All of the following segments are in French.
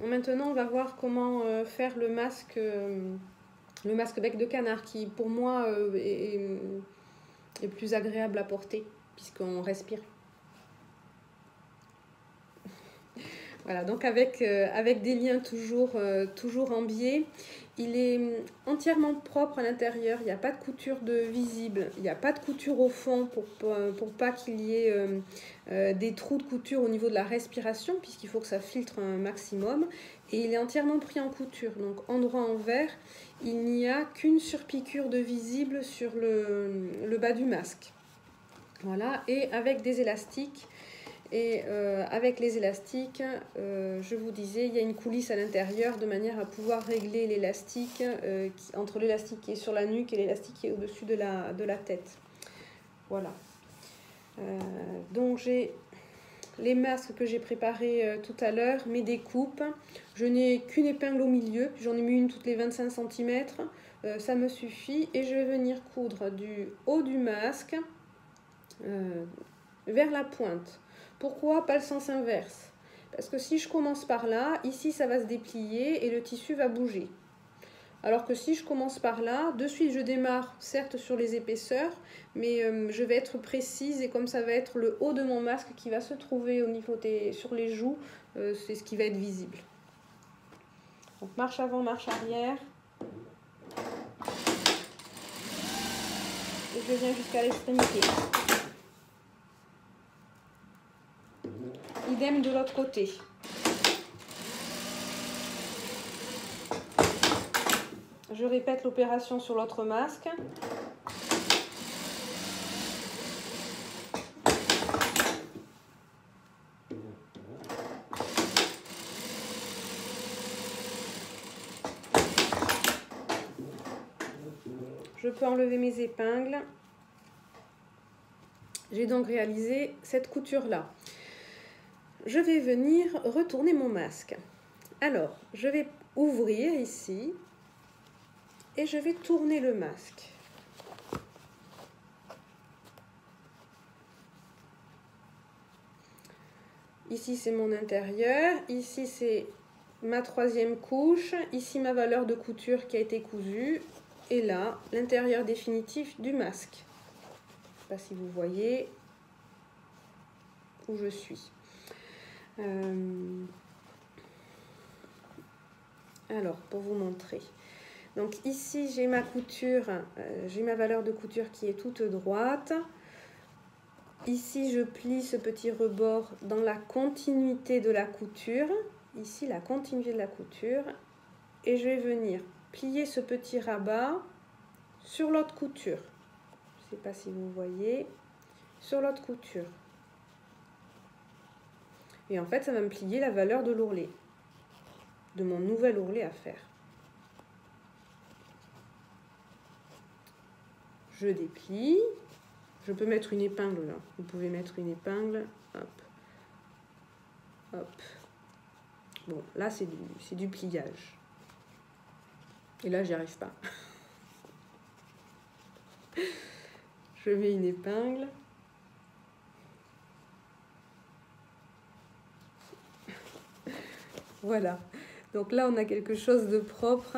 Maintenant, on va voir comment faire le masque bec de canard qui, pour moi, est plus agréable à porter puisqu'on respire. Voilà, donc avec des liens toujours en biais. Il est entièrement propre à l'intérieur, il n'y a pas de couture visible, il n'y a pas de couture au fond pour pas qu'il y ait des trous de couture au niveau de la respiration, puisqu'il faut que ça filtre un maximum. Et il est entièrement pris en couture, donc endroit envers, il n'y a qu'une surpiqûre de visible sur le bas du masque. Voilà, et avec des élastiques. Et avec les élastiques, je vous disais, il y a une coulisse à l'intérieur de manière à pouvoir régler l'élastique entre l'élastique qui est sur la nuque et l'élastique qui est au-dessus de la tête. Voilà. Donc j'ai les masques que j'ai préparés tout à l'heure, mes découpes. Je n'ai qu'une épingle au milieu, j'en ai mis une toutes les 25 cm. Ça me suffit et je vais venir coudre du haut du masque vers la pointe. Pourquoi pas le sens inverse? Parce que si je commence par là, ici ça va se déplier et le tissu va bouger. Alors que si je commence par là, de suite je démarre certes sur les épaisseurs, mais je vais être précise et comme ça va être le haut de mon masque qui va se trouver au niveau sur les joues, c'est ce qui va être visible. Donc marche avant, marche arrière. Et je viens jusqu'à l'extrémité. Idem de l'autre côté. Je répète l'opération sur l'autre masque. Je peux enlever mes épingles. J'ai donc réalisé cette couture-là. Je vais venir retourner mon masque. Alors, je vais ouvrir ici et je vais tourner le masque. Ici, c'est mon intérieur. Ici, c'est ma troisième couche. Ici, ma valeur de couture qui a été cousue. Et là, l'intérieur définitif du masque. Je ne sais pas si vous voyez où je suis. Alors, pour vous montrer. Donc ici, j'ai ma couture, j'ai ma valeur de couture qui est toute droite. Ici, je plie ce petit rebord dans la continuité de la couture. Ici, la continuité de la couture. Et je vais venir plier ce petit rabat sur l'autre couture. Je ne sais pas si vous voyez. Sur l'autre couture. Et en fait, ça va me plier la valeur de l'ourlet. De mon nouvel ourlet à faire. Je déplie. Je peux mettre une épingle là. Vous pouvez mettre une épingle. Hop. Hop. Bon, là, c'est du pliage. Et là, j'y arrive pas. Je mets une épingle. Voilà. Donc là, on a quelque chose de propre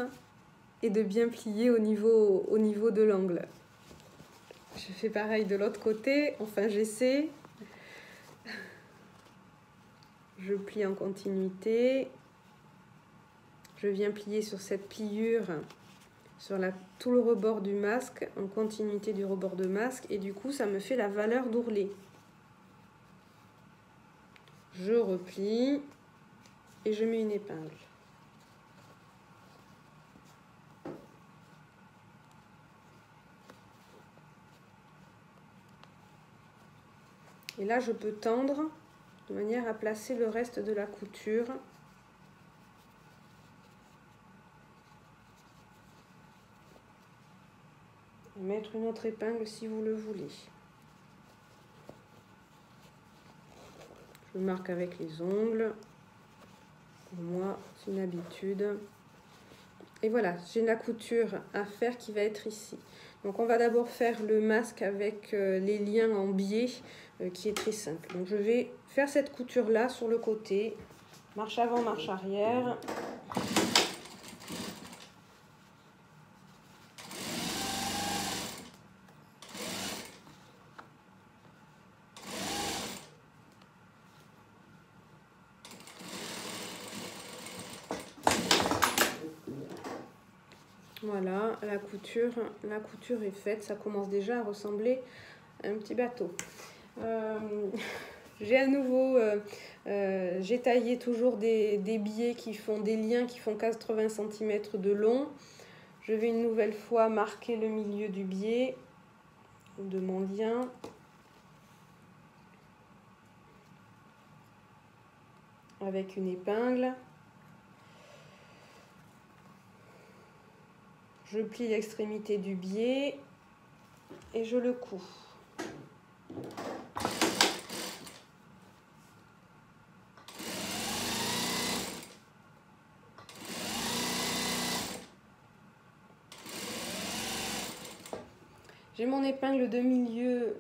et de bien plié au niveau de l'angle. Je fais pareil de l'autre côté. Enfin, j'essaie. Je plie en continuité. Je viens plier sur cette pliure, sur tout le rebord du masque, en continuité du rebord de masque. Et du coup, ça me fait la valeur d'ourlet. Je replie et je mets une épingle. Et là, je peux tendre de manière à placer le reste de la couture. Et mettre une autre épingle si vous le voulez. Je marque avec les ongles. Pour moi, c'est une habitude. Et voilà, j'ai la couture à faire qui va être ici. Donc on va d'abord faire le masque avec les liens en biais qui est très simple. Donc je vais faire cette couture là sur le côté. Marche avant, marche arrière. Voilà, la couture est faite, ça commence déjà à ressembler à un petit bateau. J'ai à nouveau, j'ai taillé toujours des biais qui font des liens qui font 80 cm de long. Je vais une nouvelle fois marquer le milieu du biais de mon lien. Avec une épingle. Je plie l'extrémité du biais et je le couds. J'ai mon épingle de milieu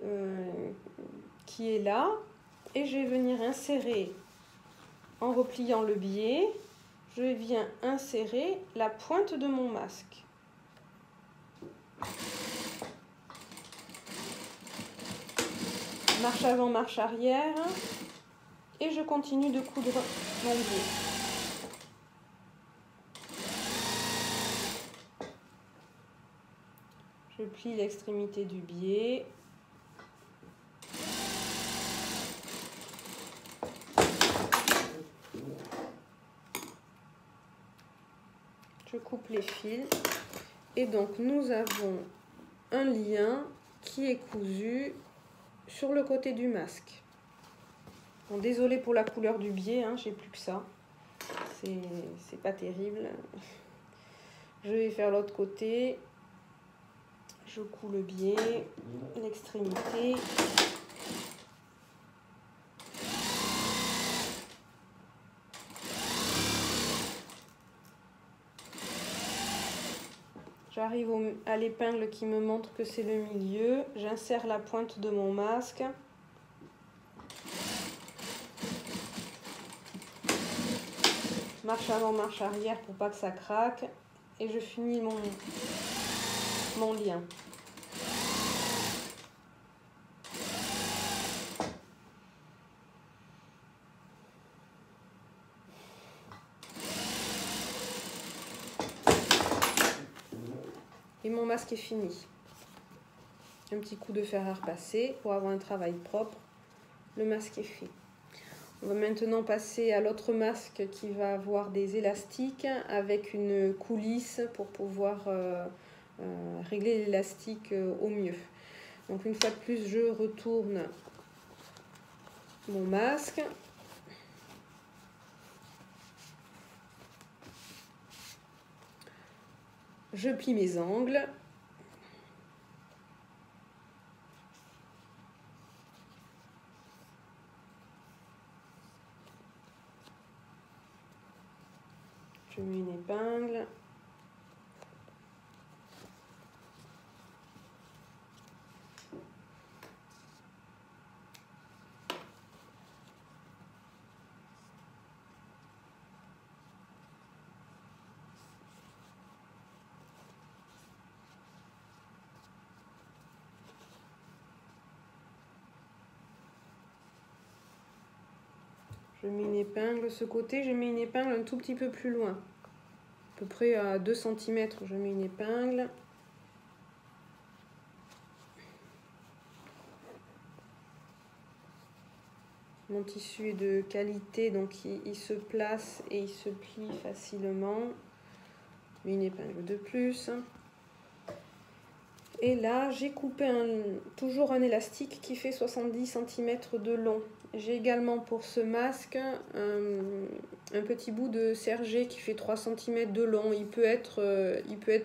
qui est là et je vais venir insérer en repliant le biais. Je viens insérer la pointe de mon masque. Marche avant, marche arrière et je continue de coudre mon biais. Je plie l'extrémité du biais. Je coupe les fils et donc nous avons un lien qui est cousu sur le côté du masque. Bon, désolée pour la couleur du biais, hein, j'ai plus que ça. C'est pas terrible. Je vais faire l'autre côté. Je couds le biais, l'extrémité. J'arrive à l'épingle qui me montre que c'est le milieu. J'insère la pointe de mon masque. Marche avant, marche arrière pour pas que ça craque. Et je finis mon lien. Et mon masque est fini. Un petit coup de fer à repasser pour avoir un travail propre. Le masque est fait. On va maintenant passer à l'autre masque qui va avoir des élastiques avec une coulisse pour pouvoir régler l'élastique au mieux. Donc une fois de plus, je retourne mon masque. Je plie mes angles. Je mets une épingle. Je mets une épingle. Ce côté, je mets une épingle un tout petit peu plus loin. À peu près à 2 cm, je mets une épingle. Mon tissu est de qualité, donc il se place et il se plie facilement. Une épingle de plus. Et là, j'ai coupé toujours un élastique qui fait 70 cm de long. J'ai également pour ce masque un petit bout de sergé qui fait 3 cm de long. Il peut être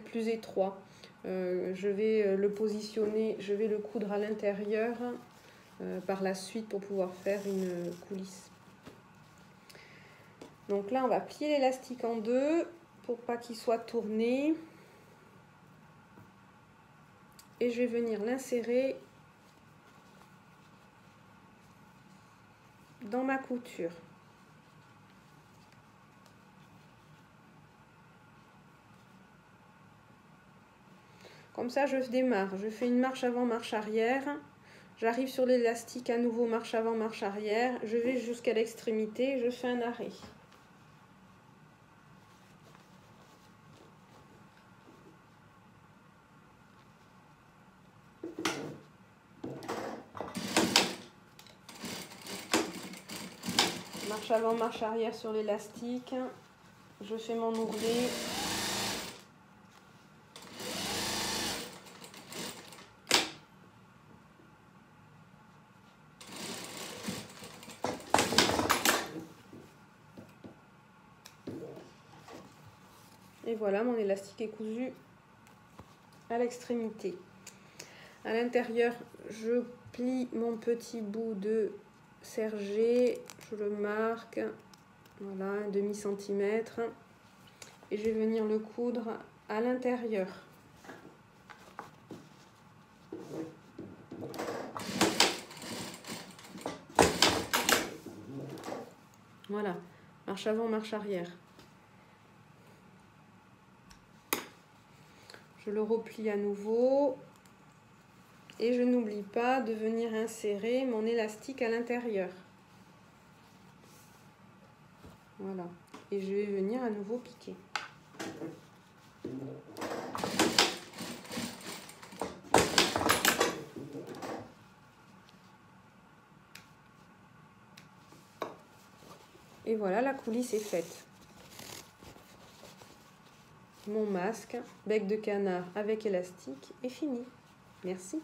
plus étroit. Je vais le positionner, je vais le coudre à l'intérieur par la suite pour pouvoir faire une coulisse. Donc là, on va plier l'élastique en deux pour pas qu'il soit tourné. Et je vais venir l'insérer dans ma couture. Comme ça, je démarre. Je fais une marche avant, marche arrière. J'arrive sur l'élastique à nouveau, marche avant, marche arrière. Je vais jusqu'à l'extrémité, je fais un arrêt. Marche avant, marche arrière sur l'élastique. Je fais mon ourlet. Et voilà, mon élastique est cousu à l'extrémité. À l'intérieur, je plie mon petit bout de sergé, je le marque, voilà, un demi-centimètre, et je vais venir le coudre à l'intérieur. Voilà, marche avant, marche arrière. Je le replie à nouveau. Et je n'oublie pas de venir insérer mon élastique à l'intérieur. Voilà. Et je vais venir à nouveau piquer. Et voilà, la coulisse est faite. Mon masque, bec de canard avec élastique est fini. Merci.